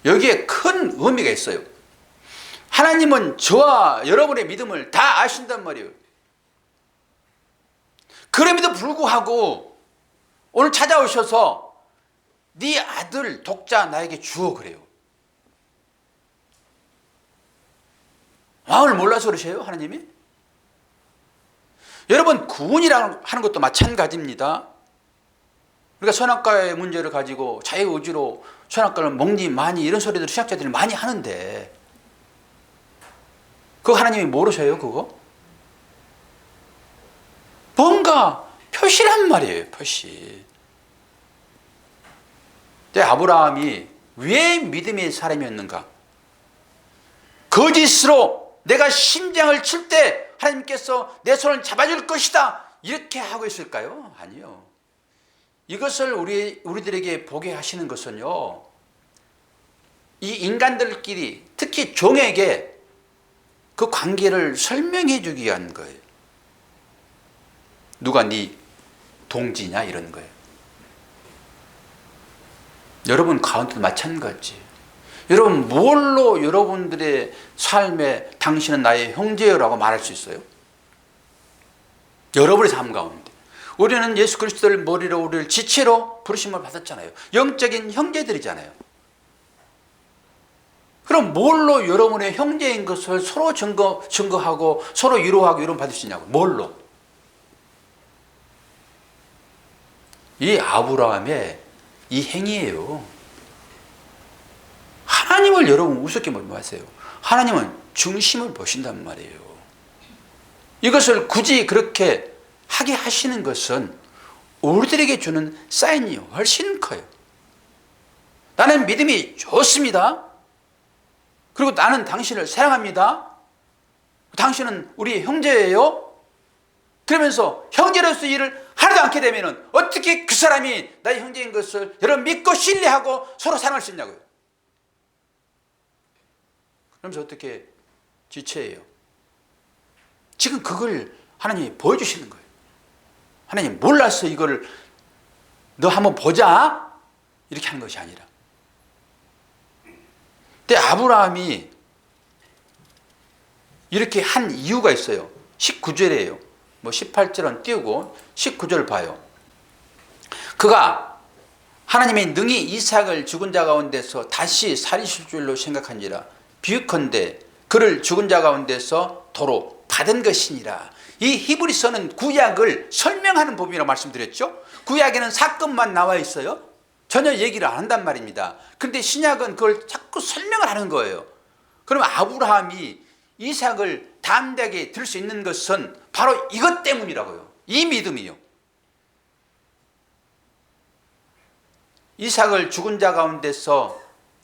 여기에 큰 의미가 있어요. 하나님은 저와 여러분의 믿음을 다 아신단 말이에요. 그럼에도 불구하고 오늘 찾아오셔서 네 아들 독자 나에게 주어 그래요. 마음을 몰라서 그러세요, 하나님이? 여러분, 구원이라고 하는 것도 마찬가지입니다. 우리가 선악과의 문제를 가지고 자유의지로 선악과를 먹니 마니 이런 소리들을 신학자들이 많이 하는데, 그거 하나님이 모르셔요, 그거? 뭔가 표시란 말이에요, 표시. 근데 아브라함이 왜 믿음의 사람이었는가? 거짓으로 내가 심장을 칠 때 하나님께서 내 손을 잡아줄 것이다, 이렇게 하고 있을까요? 아니요. 이것을 우리들에게 보게 하시는 것은요, 이 인간들끼리, 특히 종에게 그 관계를 설명해 주기 위한 거예요. 누가 네 동지냐, 이런 거예요. 여러분 가운데도 마찬가지. 여러분 뭘로 여러분들의 삶에 당신은 나의 형제라고 말할 수 있어요? 여러분의 삶 가운데 우리는 예수 그리스도를 머리로, 우리를 지체로 부르심을 받았잖아요. 영적인 형제들이잖아요. 그럼 뭘로 여러분의 형제인 것을 서로 증거하고 서로 위로하고 위로 받을 수 있냐고. 뭘로? 이 아브라함의 이 행위예요. 하나님을 여러분 우습게 보지 마세요. 하나님은 중심을 보신단 말이에요. 이것을 굳이 그렇게 하게 하시는 것은 우리들에게 주는 사인이 훨씬 커요. 나는 믿음이 좋습니다. 그리고 나는 당신을 사랑합니다. 당신은 우리 형제예요. 그러면서 형제로서 일을 하나도 않게 되면 어떻게 그 사람이 나의 형제인 것을 여러분 믿고 신뢰하고 서로 사랑할 수 있냐고요. 그러면서 어떻게 지체해요. 지금 그걸 하나님이 보여주시는 거예요. 하나님 몰랐어 이거를 너 한번 보자 이렇게 하는 것이 아니라. 근데 아브라함이 이렇게 한 이유가 있어요. 19절이에요. 뭐 18절은 띄우고 19절을 봐요. 그가 하나님의 능히 이삭을 죽은 자 가운데서 다시 살리실 줄로 생각한지라 비유컨대 그를 죽은 자 가운데서 도로 받은 것이니라. 이 히브리서는 구약을 설명하는 법이라고 말씀드렸죠. 구약에는 사건만 나와 있어요. 전혀 얘기를 안 한단 말입니다. 그런데 신약은 그걸 자꾸 설명을 하는 거예요. 그러면 아브라함이 이삭을 담대하게 들 수 있는 것은 바로 이것 때문이라고요. 이 믿음이요. 이삭을 죽은 자 가운데서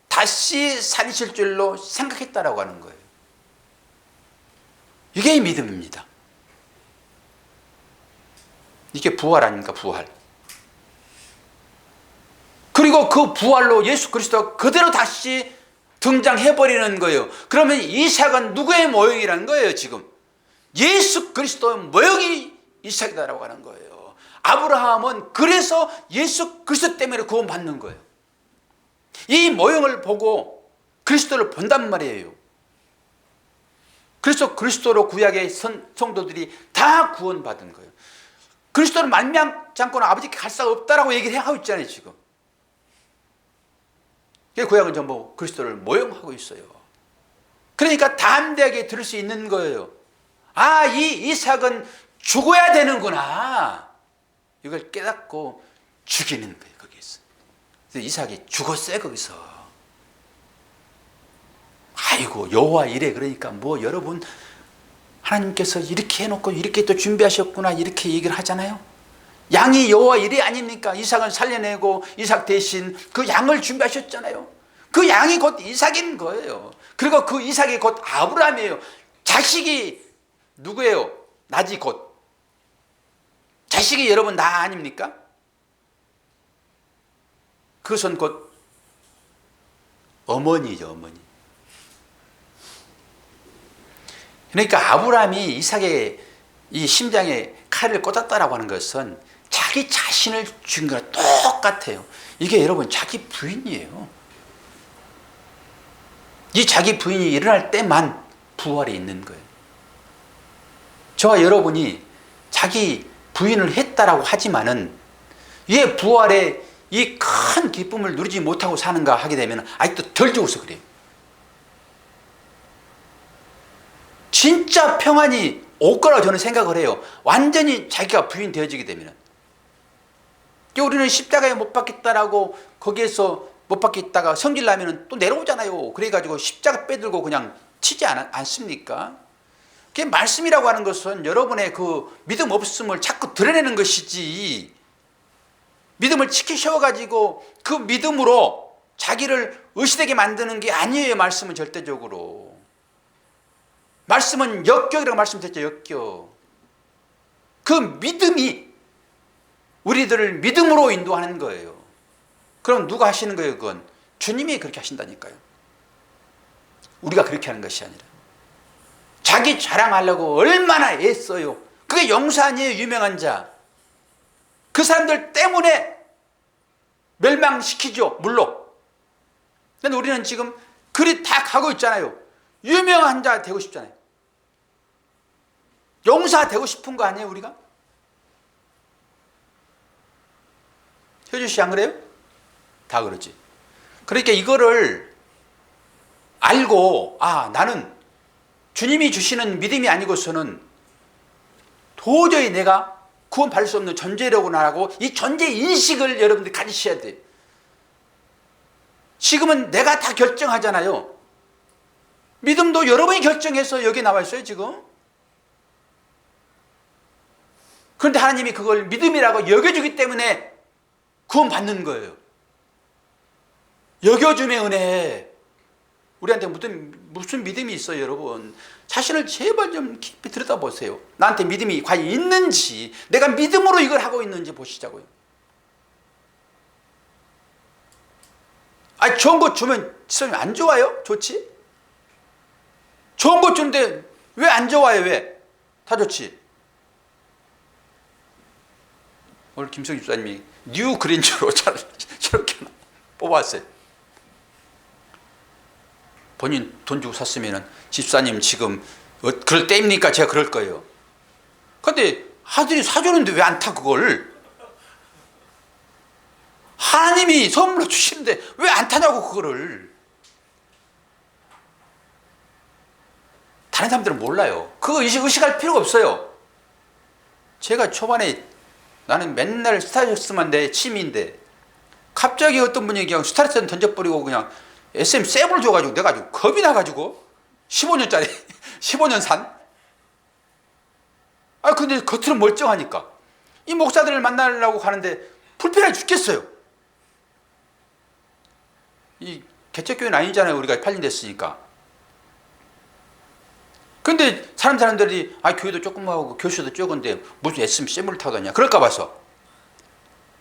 다시 살리실 줄로 생각했다라고 하는 거예요. 이게 믿음입니다. 이게 부활 아닙니까? 부활. 그리고 그 부활로 예수 그리스도가 그대로 다시 등장해버리는 거예요. 그러면 이삭은 누구의 모형이라는 거예요? 지금 예수 그리스도의 모형이 이삭이다라고 하는 거예요. 아브라함은 그래서 예수 그리스도 때문에 구원받는 거예요. 이 모형을 보고 그리스도를 본단 말이에요. 그래서 그리스도로 구약의 성도들이 다 구원받은 거예요. 그리스도를 말미암지 않고는 아버지께 갈 수가 없다라고 얘기를 하고 있잖아요. 지금 구약은 전부 그리스도를 모형하고 있어요. 그러니까 담대하게 들을 수 있는 거예요. 아, 이 이삭은 죽어야 되는구나. 이걸 깨닫고 죽이는 거예요. 거기서. 그래서 이삭이 죽었어요. 거기서. 아이고 여호와 이래. 그러니까 뭐 여러분 하나님께서 이렇게 해놓고 이렇게 또 준비하셨구나 이렇게 얘기를 하잖아요. 양이 여호와 이래 아닙니까? 이삭을 살려내고 이삭 대신 그 양을 준비하셨잖아요. 그 양이 곧 이삭인 거예요. 그리고 그 이삭이 곧 아브라함이에요. 자식이 누구예요? 나지 곧. 자식이 여러분 나 아닙니까? 그것은 곧 어머니죠. 어머니. 그러니까 아브라함이 이삭의 이 심장에 칼을 꽂았다라고 하는 것은 자기 자신을 죽인 거랑 똑같아요. 이게 여러분 자기 부인이에요. 이 자기 부인이 일어날 때만 부활이 있는 거예요. 저와 여러분이 자기 부인을 했다라고 하지만은 이 부활에 이 큰 기쁨을 누리지 못하고 사는가 하게 되면 아직도 덜 죽어서 그래요. 진짜 평안이 올 거라고 저는 생각을 해요. 완전히 자기가 부인 되어지게 되면. 우리는 십자가에 못 박겠다라고 거기에서 못 박겠다가 성질 나면 또 내려오잖아요. 그래가지고 십자가 빼들고 그냥 치지 않습니까? 그게 말씀이라고 하는 것은 여러분의 그 믿음 없음을 자꾸 드러내는 것이지, 믿음을 지키셔가지고 그 믿음으로 자기를 의시되게 만드는 게 아니에요. 말씀은 절대적으로. 말씀은 역격이라고 말씀드렸죠. 역격. 그 믿음이 우리들을 믿음으로 인도하는 거예요. 그럼 누가 하시는 거예요? 그건 주님이 그렇게 하신다니까요. 우리가 그렇게 하는 것이 아니라. 자기 자랑하려고 얼마나 애써요. 그게 용사 아니에요. 유명한 자. 그 사람들 때문에 멸망시키죠. 물론. 근데 우리는 지금 그리 다 가고 있잖아요. 유명한 자 되고 싶잖아요. 용사 되고 싶은 거 아니에요, 우리가? 효주 씨 안 그래요? 다 그렇지. 그러니까 이거를 알고, 아, 나는 주님이 주시는 믿음이 아니고서는 도저히 내가 구원받을 수 없는 존재라고 이 존재 인식을 여러분들이 가지셔야 돼요. 지금은 내가 다 결정하잖아요. 믿음도 여러분이 결정해서 여기 나와 있어요 지금. 그런데 하나님이 그걸 믿음이라고 여겨주기 때문에 구원받는 거예요. 여겨줌의 은혜. 우리한테 무슨 믿음이 있어요 여러분. 자신을 제발 좀 깊이 들여다보세요. 나한테 믿음이 과연 있는지, 내가 믿음으로 이걸 하고 있는지 보시자고요. 아, 좋은 거 주면 집사님 안 좋아요? 좋지? 좋은 거 주는데 왜 안 좋아요? 왜? 다 좋지? 오늘 김성희 집사님이 뉴 그린저로 저렇게 뽑았어요. 본인 돈 주고 샀으면 집사님 지금 그럴 때입니까? 제가 그럴 거예요. 근데 아들이 사주는데 왜 안 타 그걸? 하나님이 선물로 주시는데 왜 안 타냐고 그거를. 다른 사람들은 몰라요. 그거 의식할 필요가 없어요. 제가 초반에 나는 맨날 스트레스만 내 취미인데 갑자기 어떤 분이 그냥 스트레스는 던져버리고 그냥 SM7을 줘가지고 내가 아주 겁이 나가지고 15년짜리 15년 산. 아 근데 겉으로 멀쩡하니까 이 목사들을 만나려고 가는데 불편해 죽겠어요. 이 개척교회는 아니잖아요. 우리가 8년 됐으니까. 근데 사람들이 아 교회도 조그마하고 교수도 적은데 무슨 SM7을 타더냐 그럴까 봐서.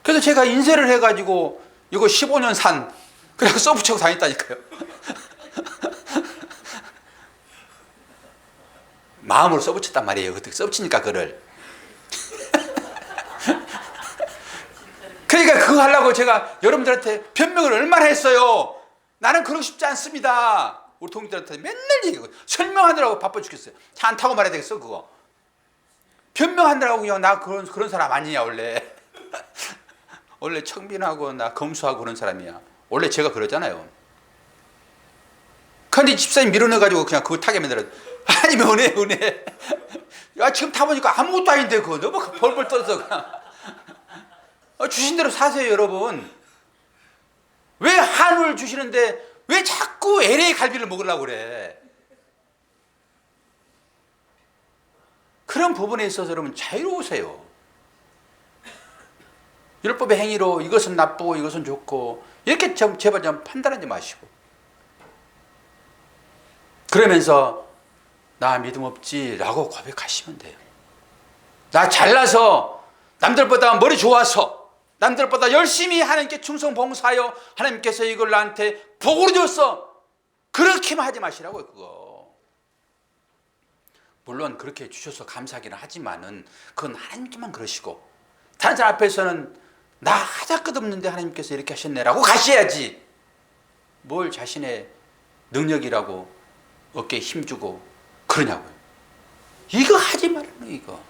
그래서 제가 인쇄를 해가지고 이거 15년 산 그래서 써붙이고 다녔다니까요. 마음으로 써붙였단 말이에요. 그때 써붙이니까 그걸. 그러니까 그거 하려고 제가 여러분들한테 변명을 얼마나 했어요. 나는 그러고 싶지 않습니다. 우리 동기들한테 맨날 얘기하고 설명하느라고 바빠 죽겠어요. 차 안 타고 말해야 되겠어 그거. 변명하느라고 그냥 나 그런 사람 아니냐 원래. 원래 청빈하고 나 검소하고 그런 사람이야. 원래 제가 그러잖아요. 근데 집사님 밀어내가지고 그냥 그거 타게 만들어. 아니면 은혜. 야 지금 타보니까 아무것도 아닌데 그거 너무 벌벌 떨어서 그냥. 주신 대로 사세요 여러분. 왜 한우를 주시는데 왜 자꾸 LA 갈비를 먹으려고 그래. 그런 부분에 있어서 여러분 자유로우세요. 율법의 행위로 이것은 나쁘고 이것은 좋고 이렇게 제발 좀 판단하지 마시고 그러면서 나 믿음 없지 라고 고백하시면 돼요. 나 잘나서 남들보다 머리 좋아서 남들보다 열심히 하나님께 충성 봉사하여 하나님께서 이걸 나한테 복으로 줬어 그렇게만 하지 마시라고요. 그거 물론 그렇게 주셔서 감사하기는 하지만은 그건 하나님께만 그러시고 다른 사람 앞에서는 나 하자 것 없는데 하나님께서 이렇게 하셨네라고 가셔야지. 뭘 자신의 능력이라고 어깨에 힘주고 그러냐고요. 이거 하지 말라는 이거.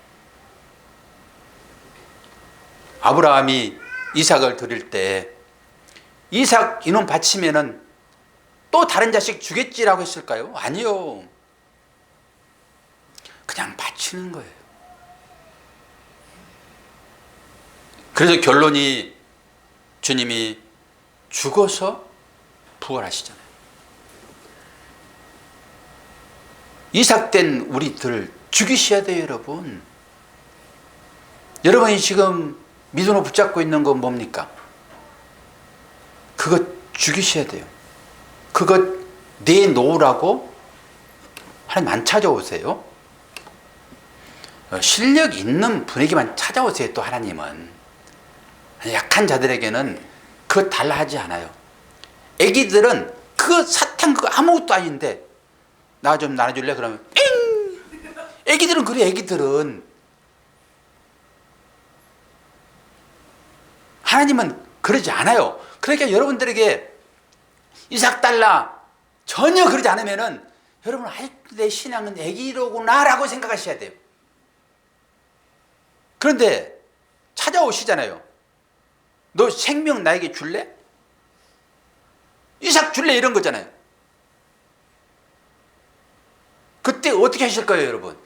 아브라함이 이삭을 드릴 때 이삭 이놈 바치면은 또 다른 자식 주겠지라고 했을까요? 아니요. 그냥 바치는 거예요. 그래서 결론이 주님이 죽어서 부활하시잖아요. 이삭된 우리들 죽이셔야 돼요 여러분. 여러분이 지금 믿음으로 붙잡고 있는 건 뭡니까? 그것 죽이셔야 돼요. 그것 내놓으라고 하나님 안 찾아오세요. 실력 있는 분에게만 찾아오세요. 또 하나님은 약한 자들에게는 그거 달라 하지 않아요. 애기들은 그 사탕 그거 아무것도 아닌데 나 좀 나눠줄래? 그러면 엥! 애기들은 그래. 애기들은 하나님은 그러지 않아요. 그러니까 여러분들에게 이삭 달라 전혀 그러지 않으면은 여러분 내 신앙은 애기로구나 라고 생각하셔야 돼요. 그런데 찾아오시잖아요. 너 생명 나에게 줄래? 이삭 줄래? 이런 거잖아요. 그때 어떻게 하실 거예요 여러분?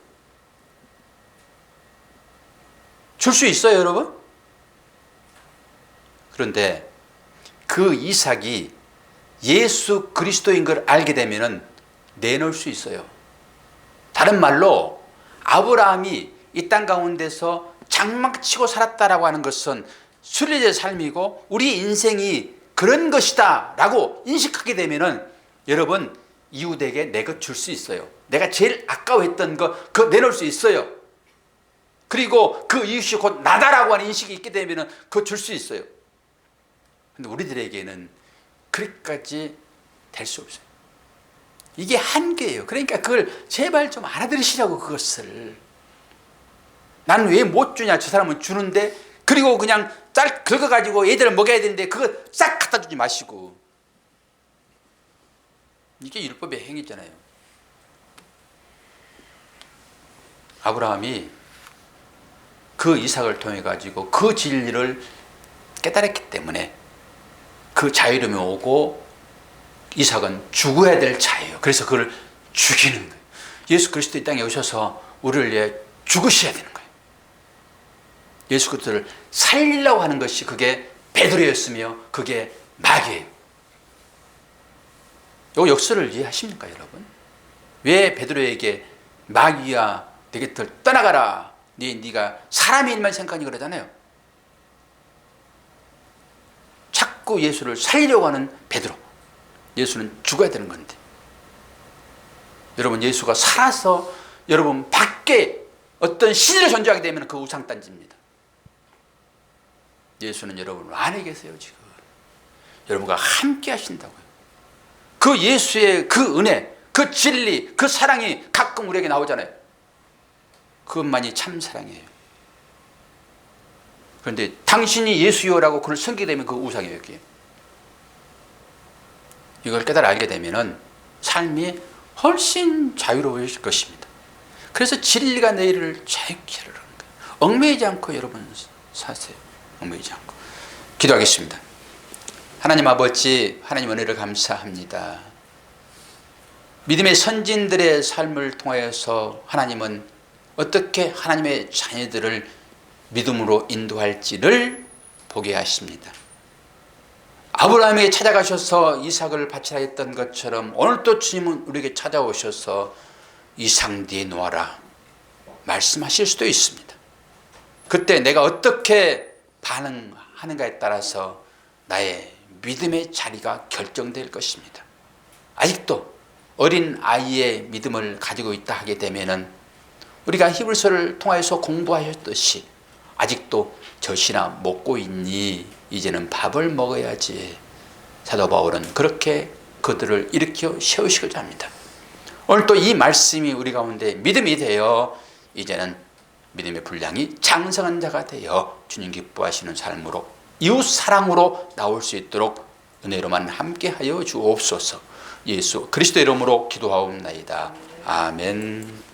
줄 수 있어요, 여러분? 그런데 그 이삭이 예수 그리스도인 걸 알게 되면 내놓을 수 있어요. 다른 말로 아브라함이 이 땅 가운데서 장막치고 살았다라고 하는 것은 순례자의 삶이고 우리 인생이 그런 것이다 라고 인식하게 되면 여러분 이웃에게 내 것 줄 수 있어요. 내가 제일 아까워했던 거 그거 내놓을 수 있어요. 그리고 그 이웃이 곧 나다라고 하는 인식이 있게 되면 그거 줄 수 있어요. 근데 우리들에게는 그렇게까지 될 수 없어요. 이게 한계예요. 그러니까 그걸 제발 좀 알아들으시라고. 그것을 나는 왜 못 주냐, 저 사람은 주는데. 그리고 그냥 짤 긁어가지고 애들 먹여야 되는데 그거 싹 갖다 주지 마시고. 이게 율법의 행위잖아요. 아브라함이 그 이삭을 통해 가지고 그 진리를 깨달았기 때문에 그 자유름이 오고 이삭은 죽어야 될 자예요. 그래서 그를 죽이는 거예요. 예수 그리스도 이 땅에 오셔서 우리를 위해 죽으셔야 되는 거예요. 예수 그리스도를 살리려고 하는 것이 그게 베드로였으며 그게 마귀예요. 이 역사를 이해하십니까, 여러분? 왜 베드로에게 마귀야 내 곁을 떠나가라, 네가 사람의 일만 생각하니 그러잖아요. 자꾸 예수를 살리려고 하는 베드로. 예수는 죽어야 되는 건데. 여러분, 예수가 살아서 여러분 밖에 어떤 신으로 존재하게 되면 그 우상단지입니다. 예수는 여러분 안에 계세요. 지금 여러분과 함께 하신다고요. 그 예수의 그 은혜, 그 진리, 그 사랑이 가끔 우리에게 나오잖아요. 그것만이 참 사랑이에요. 그런데 당신이 예수요라고 그를 섬기게 되면 그 우상이에요. 여기에. 이걸 깨달아 알게 되면 삶이 훨씬 자유로워질 것입니다. 그래서 진리가 너희를 자유케 하려는 거예요. 얽매이지 않고 여러분 사세요. 얽매이지 않고. 기도하겠습니다. 하나님 아버지, 하나님 은혜를 감사합니다. 믿음의 선진들의 삶을 통하여서 하나님은 어떻게 하나님의 자녀들을 믿음으로 인도할지를 보게 하십니다. 아브라함에게 찾아가셔서 이삭을 바치라 했던 것처럼 오늘 또 주님은 우리에게 찾아오셔서 이삭 뒤에 놓아라 말씀하실 수도 있습니다. 그때 내가 어떻게 반응하는가에 따라서 나의 믿음의 자리가 결정될 것입니다. 아직도 어린 아이의 믿음을 가지고 있다 하게 되면은 우리가 히브리서를 통해서 공부하셨듯이 아직도 젖이나 먹고 있니? 이제는 밥을 먹어야지. 사도 바울은 그렇게 그들을 일으켜 세우시고자 합니다. 오늘 또 이 말씀이 우리 가운데 믿음이 되어 이제는 믿음의 분량이 장성한 자가 되어 주님 기뻐하시는 삶으로 이웃 사랑으로 나올 수 있도록 은혜로만 함께하여 주옵소서. 예수 그리스도 이름으로 기도하옵나이다. 아멘.